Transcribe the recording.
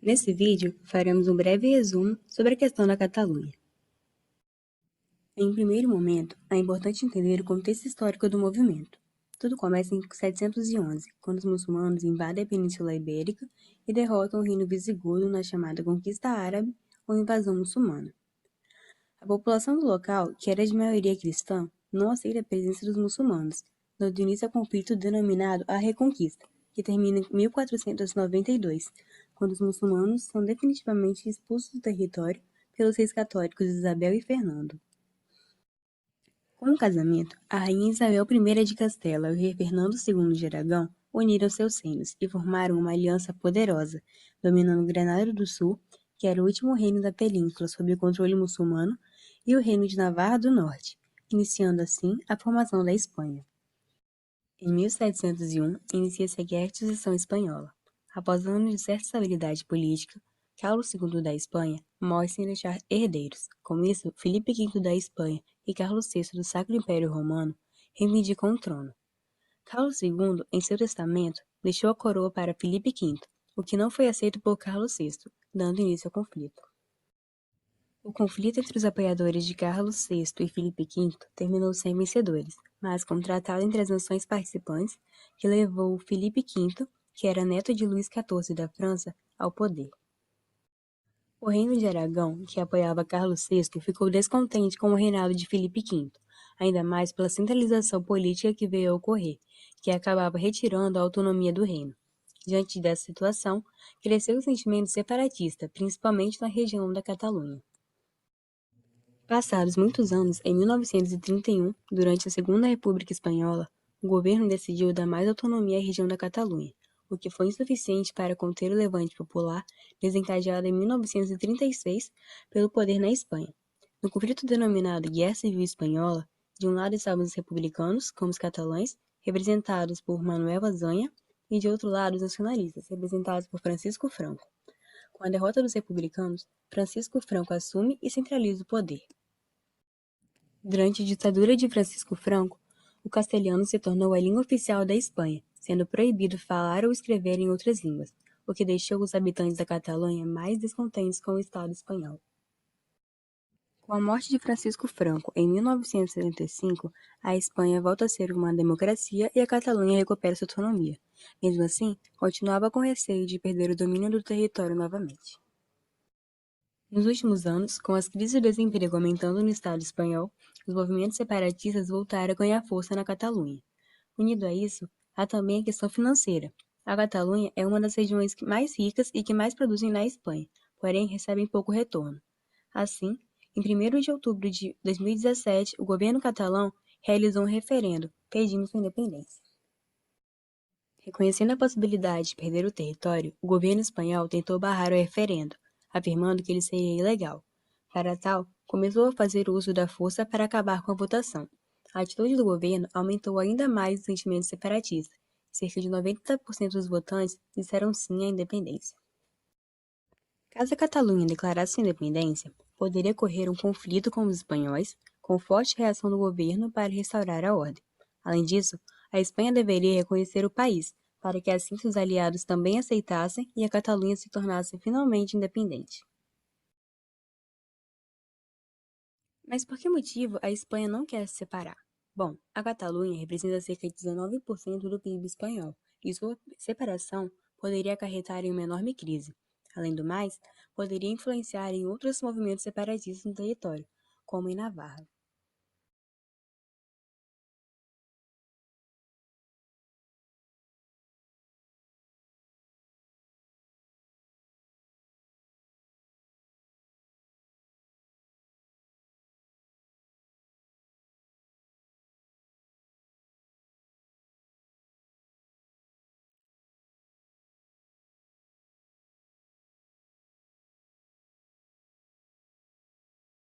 Nesse vídeo, faremos um breve resumo sobre a questão da Catalunha. Em primeiro momento, é importante entender o contexto histórico do movimento. Tudo começa em 711, quando os muçulmanos invadem a Península Ibérica e derrotam o reino visigodo na chamada Conquista Árabe ou Invasão Muçulmana. A população do local, que era de maioria cristã, não aceita a presença dos muçulmanos, dando início ao conflito denominado a Reconquista, que termina em 1492, quando os muçulmanos são definitivamente expulsos do território pelos reis católicos Isabel e Fernando. Com o casamento, a rainha Isabel I de Castela e o rei Fernando II de Aragão uniram seus reinos e formaram uma aliança poderosa, dominando Granada do Sul, que era o último reino da península sob o controle muçulmano, e o reino de Navarra do Norte, iniciando assim a formação da Espanha. Em 1701, inicia-se a Guerra de Sucessão Espanhola. Após anos de certa estabilidade política, Carlos II da Espanha morre sem deixar herdeiros. Com isso, Filipe V da Espanha e Carlos VI do Sacro Império Romano reivindicam o trono. Carlos II, em seu testamento, deixou a coroa para Filipe V, o que não foi aceito por Carlos VI, dando início ao conflito. O conflito entre os apoiadores de Carlos VI e Filipe V terminou sem vencedores, mas com um tratado entre as nações participantes que levou Filipe V, que era neto de Luís XIV da França, ao poder. O reino de Aragão, que apoiava Carlos VI, ficou descontente com o reinado de Filipe V, ainda mais pela centralização política que veio a ocorrer, que acabava retirando a autonomia do reino. Diante dessa situação, cresceu o sentimento separatista, principalmente na região da Catalunha. Passados muitos anos, em 1931, durante a Segunda República Espanhola, o governo decidiu dar mais autonomia à região da Catalunha, o que foi insuficiente para conter o levante popular desencadeado em 1936 pelo poder na Espanha. No conflito denominado Guerra Civil Espanhola, de um lado estavam os republicanos, como os catalães, representados por Manuel Azaña, e de outro lado os nacionalistas, representados por Francisco Franco. Com a derrota dos republicanos, Francisco Franco assume e centraliza o poder. Durante a ditadura de Francisco Franco, o castelhano se tornou a língua oficial da Espanha, sendo proibido falar ou escrever em outras línguas, o que deixou os habitantes da Catalunha mais descontentes com o Estado espanhol. Com a morte de Francisco Franco em 1975, a Espanha volta a ser uma democracia e a Catalunha recupera sua autonomia. Mesmo assim, continuava com receio de perder o domínio do território novamente. Nos últimos anos, com as crises de desemprego aumentando no Estado espanhol, os movimentos separatistas voltaram a ganhar força na Catalunha. Unido a isso, há também a questão financeira. A Catalunha é uma das regiões mais ricas e que mais produzem na Espanha, porém recebem pouco retorno. Assim, em 1º de outubro de 2017, o governo catalão realizou um referendo pedindo sua independência. Reconhecendo a possibilidade de perder o território, o governo espanhol tentou barrar o referendo, afirmando que ele seria ilegal. Para tal, começou a fazer uso da força para acabar com a votação. A atitude do governo aumentou ainda mais o sentimento separatista. Cerca de 90% dos votantes disseram sim à independência. Caso a Catalunha declarasse sua independência, poderia ocorrer um conflito com os espanhóis, com forte reação do governo para restaurar a ordem. Além disso, a Espanha deveria reconhecer o país, para que assim seus aliados também aceitassem e a Catalunha se tornasse finalmente independente. Mas por que motivo a Espanha não quer se separar? Bom, a Catalunha representa cerca de 19% do PIB espanhol, e sua separação poderia acarretar em uma enorme crise. Além do mais, poderia influenciar em outros movimentos separatistas no território, como em Navarra.